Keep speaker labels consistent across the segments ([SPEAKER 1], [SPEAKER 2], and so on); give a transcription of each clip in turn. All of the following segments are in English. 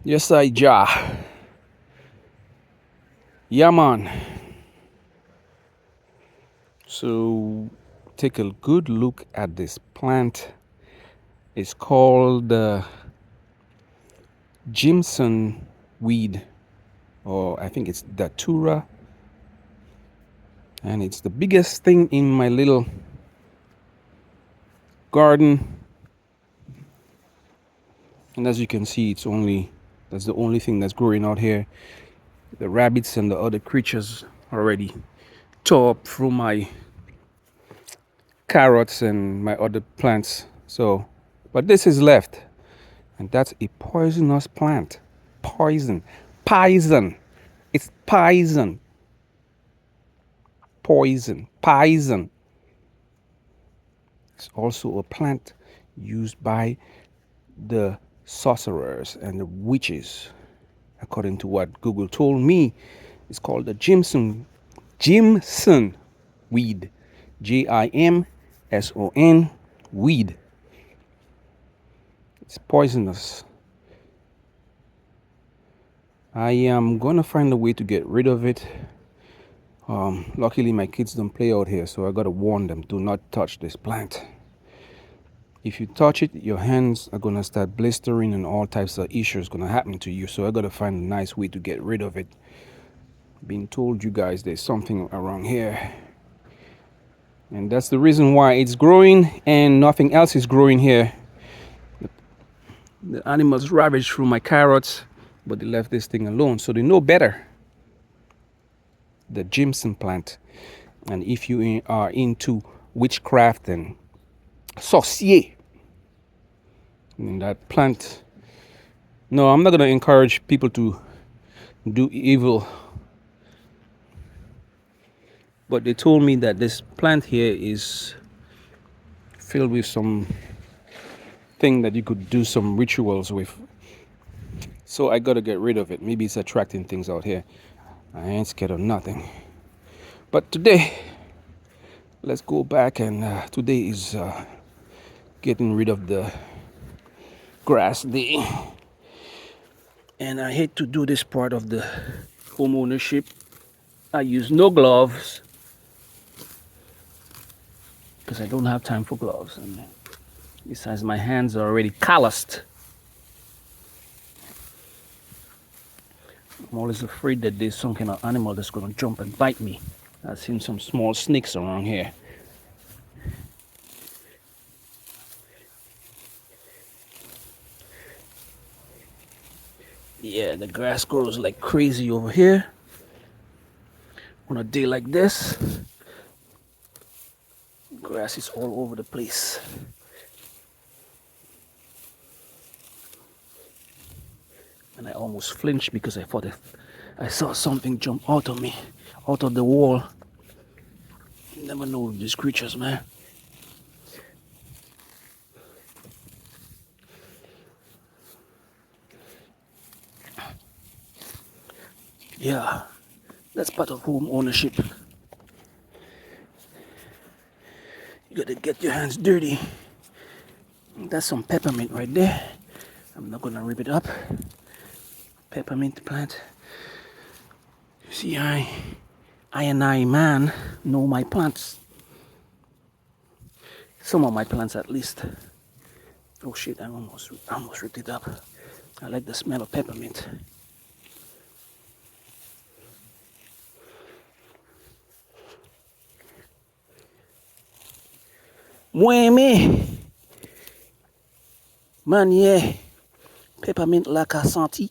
[SPEAKER 1] Yes, I ja. Yeah, man. So take a good look at this plant. It's called Jimson weed, or I think it's Datura, and it's the biggest thing in my little garden. And as you can see, that's the only thing that's growing out here. The rabbits and the other creatures already tore up through my carrots and my other plants. So, but this is left, and that's a poisonous plant. Poison. It's poison. Poison. It's also a plant used by the sorcerers and the witches, according to what Google told me. It's called the Jimson weed. Jimson weed. It's poisonous. I am gonna find a way to get rid of it. Luckily my kids don't play out here, so I gotta warn them, do not touch this plant. If you touch it, your hands are gonna start blistering and all types of issues gonna happen to you. So I gotta find a nice way to get rid of it. Been told you guys there's something around here, and that's the reason why it's growing and nothing else is growing here. The animals ravaged through my carrots, but they left this thing alone, so they know better. The Jimson plant. And if you are into witchcraft and sorcier in that plant, no, I'm not going to encourage people to do evil, but they told me that this plant here is filled with some thing that you could do some rituals with. So I got to get rid of it. Maybe it's attracting things out here. I ain't scared of nothing. But today, let's go back, and today is getting rid of the grass day. And I hate to do this part of the home ownership. I use no gloves because I don't have time for gloves. And besides, my hands are already calloused. I'm always afraid that there's some kind of animal that's going to jump and bite me. I've seen some small snakes around here. Yeah, the grass grows like crazy over here. On a day like this, grass is all over the place. And I almost flinched because I thought I saw something jump out of me, out of the wall. You never know with these creatures, man. Yeah, that's part of home ownership. You gotta get your hands dirty. That's some peppermint right there. I'm not gonna rip it up. Peppermint plant. You see, I man know my plants. Some of my plants at least. Oh shit, I almost ripped it up. I like the smell of peppermint. Moi-même, manier peppermint lakou senti.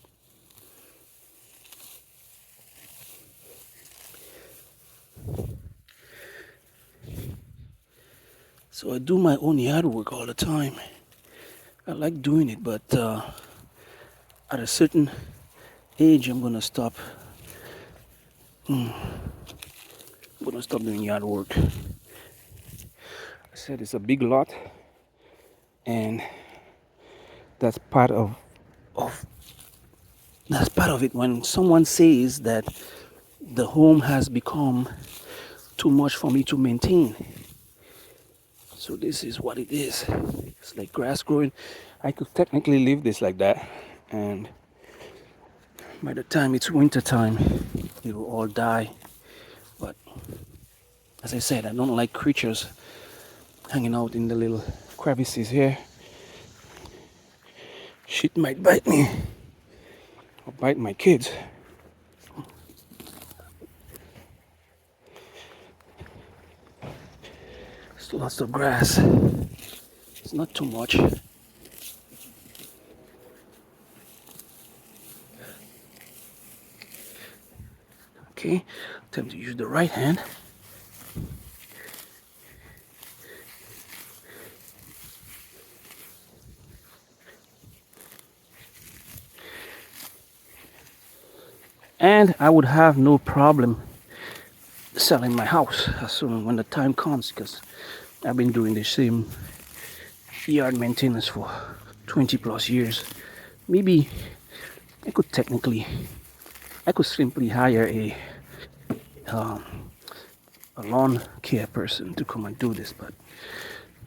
[SPEAKER 1] So I do my own yard work all the time. I like doing it, but at a certain age, I'm gonna stop. I'm gonna stop doing yard work. I said it's a big lot, and that's part of it. When someone says that the home has become too much for me to maintain, so this is what it is. It's like grass growing. I could technically leave this like that, and By the time it's winter time, it will all die. But as I said, I don't like creatures hanging out in the little crevices here. Shit might bite me or bite my kids. Still lots of grass. It's not too much. Okay, time to use the right hand. And I would have no problem selling my house as soon when the time comes, because I've been doing the same yard maintenance for 20 plus years. Maybe I could simply hire um, a lawn care person to come and do this, but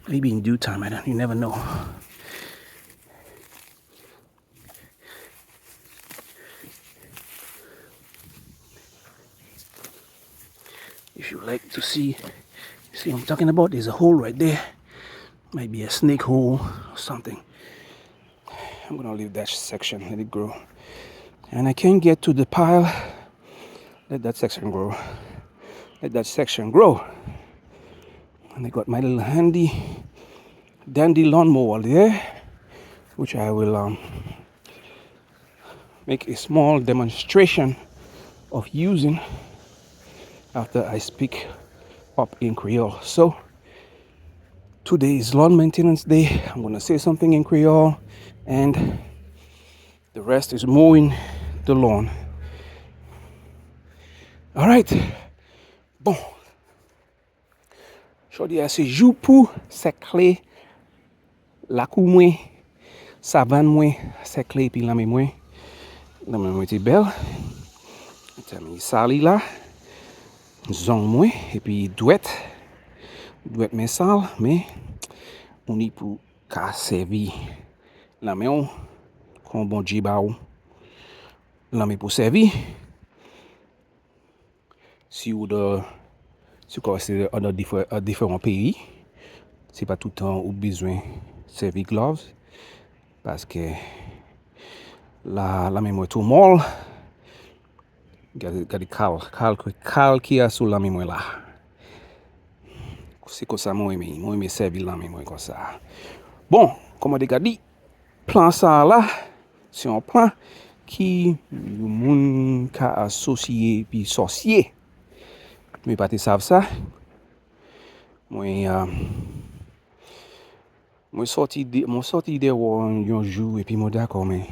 [SPEAKER 1] maybe in due time, you never know. If you like to see what I'm talking about, there's a hole right there. Might be a snake hole or something. I'm gonna leave that section, let it grow. And I can't get to the pile. Let that section grow. Let that section grow. And I got my little handy dandy lawnmower there, which I will make a small demonstration of using after I speak up in Creole. So today is lawn maintenance day. I'm gonna say something in Creole, and the rest is mowing the lawn. All right. Bon. Jodi a se jou pou sekle lakou mwen, savann mwen, sekle pi lame mwen. Lame mwen te bel. Tami sali la. Zong mwen, et puis douette men sal, mais on y pou ka servi lame ou, kon bon djiba ou. Lame pou servi. Si ou c'est dans différents pays, c'est pas tout le temps ou besoin servir gloves, parce que la mémoire tout molle. Gade kal qui a sous la mémoire là. C'est comme ça moi aimé servir la mémoire comme ça. Bon, comme on a dit, plan ça là, c'est un plan qui le monde ka associé puis sorcier. Mais pas te savent ça. Moi sorti de un jour et puis moi d'accord, mais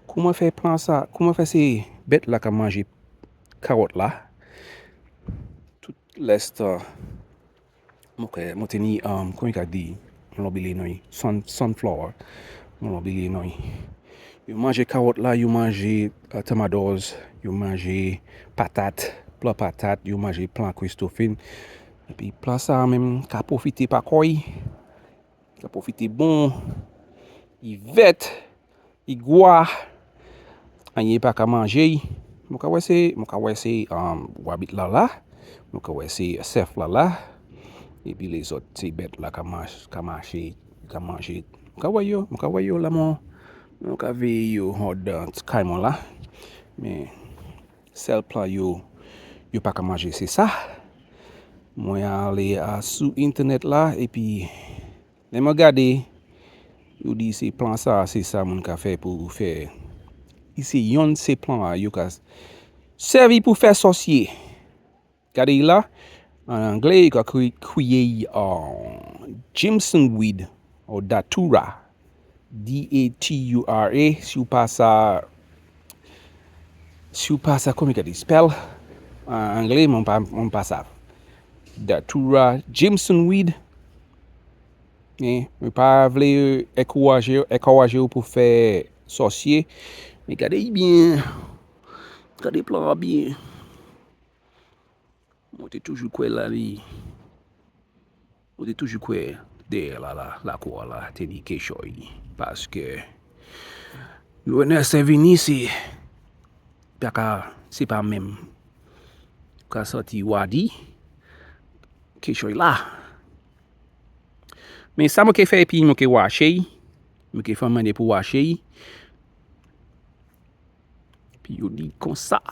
[SPEAKER 1] comment faire plan ça? Comment faire ces bêtes là qui manger carotte là? Tout l'est moi teni comment il dit l'obili noi sunflower l'obili noi. You mange carotte là, you mange tomatoes, you mange patate, plat patate, you mange plant Christophine. Et puis plat ça même qu'a profiter pas quoi, qu'a profiter bon, il vête, il goût, il pas qu'à manger. Mon ka wè c'est wabit là, mon ka wè c'est chef là. Et puis les autres c'est bête là qu'a manger. Mon ka wè yo là mon ka ve yo dans caïman là. Mais seul plat yo pas qu'à manger, c'est ça. Moi aller sur internet là et puis les me regarder, yo dit c'est plan ça, c'est ça mon ka fait pour faire. Ici yon ces plans là yo ka servi pour faire sorcier. Regardez là en anglais il a crié Jimson weed ou datura. Datura. Si vous passez comment il dit spell en anglais mon pas ça. Datura Jimson weed. Mais pas vle encourager pour faire sorcier. Mais regardez bien. Regardez plan bien. Moi t'es toujours quoi là li. Moi t'es toujours quoi derrière la quoi là, t'es dit quelque chose parce que le nez c'est venu ici. c'est pas même. Quand sorti wadi, quelque chose là. Mais ça m'a fait puis m'a washer, m'a fait demander pour washer. Puis il dit comme ça.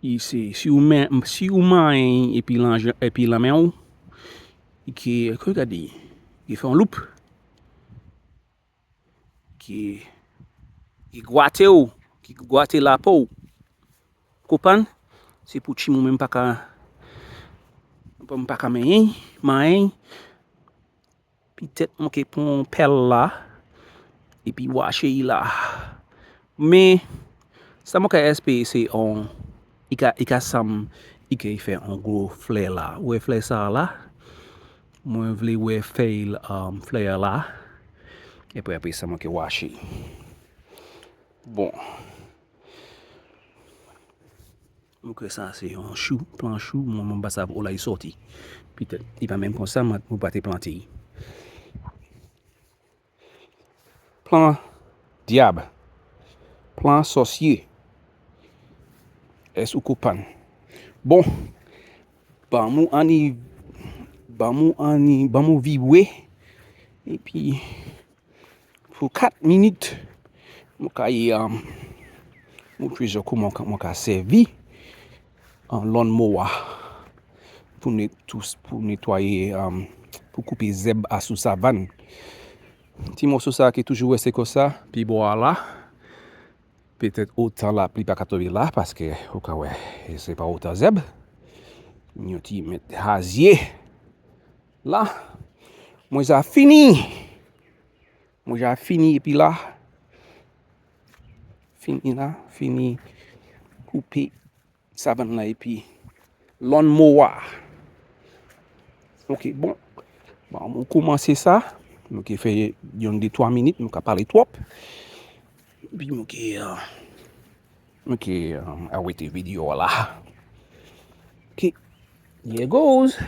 [SPEAKER 1] Si vous main et puis la main, qui regardez, il fait un loop qui gratte la peau. Comprendre? C'est pour que même pas main, peut-être que prend pelle là et puis washer là. Mais ça m'a espéré c'est on il fait un gros flare là. Ouais flare ça là. Moi je voulais faire flare là. Et puis après ça m'a washer. Bon. Donc ça c'est un chou, plan chou, mon bas ça pour là il sorti. Peut-être il va même comme ça moi pas te planter. Plan diable. Plan sorcier. Est-ce coupant? Bon. Ba mou vibrer et puis pour 4 minutes mon plusieurs comment mon servi en lawnmower pour nettoyer pour couper zèbre à sous savann. Petit morceau ça qui est toujours resté comme ça puis voilà. Peut-être autant la pluie pas tomber là parce que au cas ouais, c'est pas autant zèbre. Nous ti mettre hasier là. Moi j'ai fini et puis là fini couper savann là et puis lawnmower. OK, bon. On commencer ça. Donc fait des 3 minutes, on va parler trop. Puis arrêter vidéo là. OK. Here goes.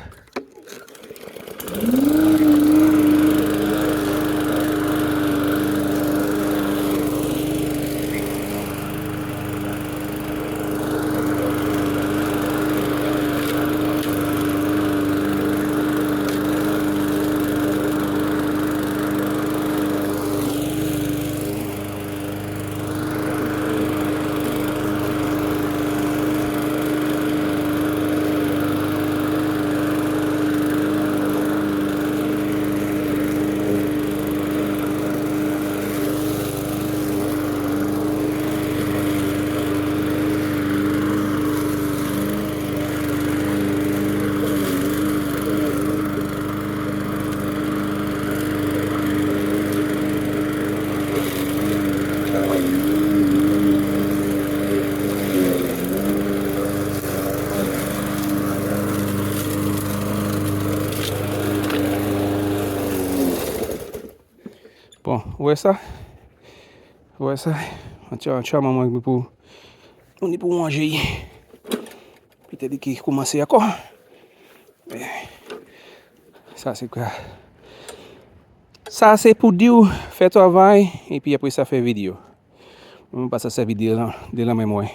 [SPEAKER 1] Bon, ouais ça. Tiens, maman pour on est pour manger. Peut-être qu'il commence encore. Ça c'est quoi? Ça c'est pour dire faire travail et puis après ça fait vidéo. On passe cette vidéo là de la mémoire.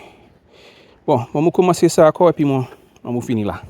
[SPEAKER 1] Bon, on va commencer ça encore et puis on va finir là.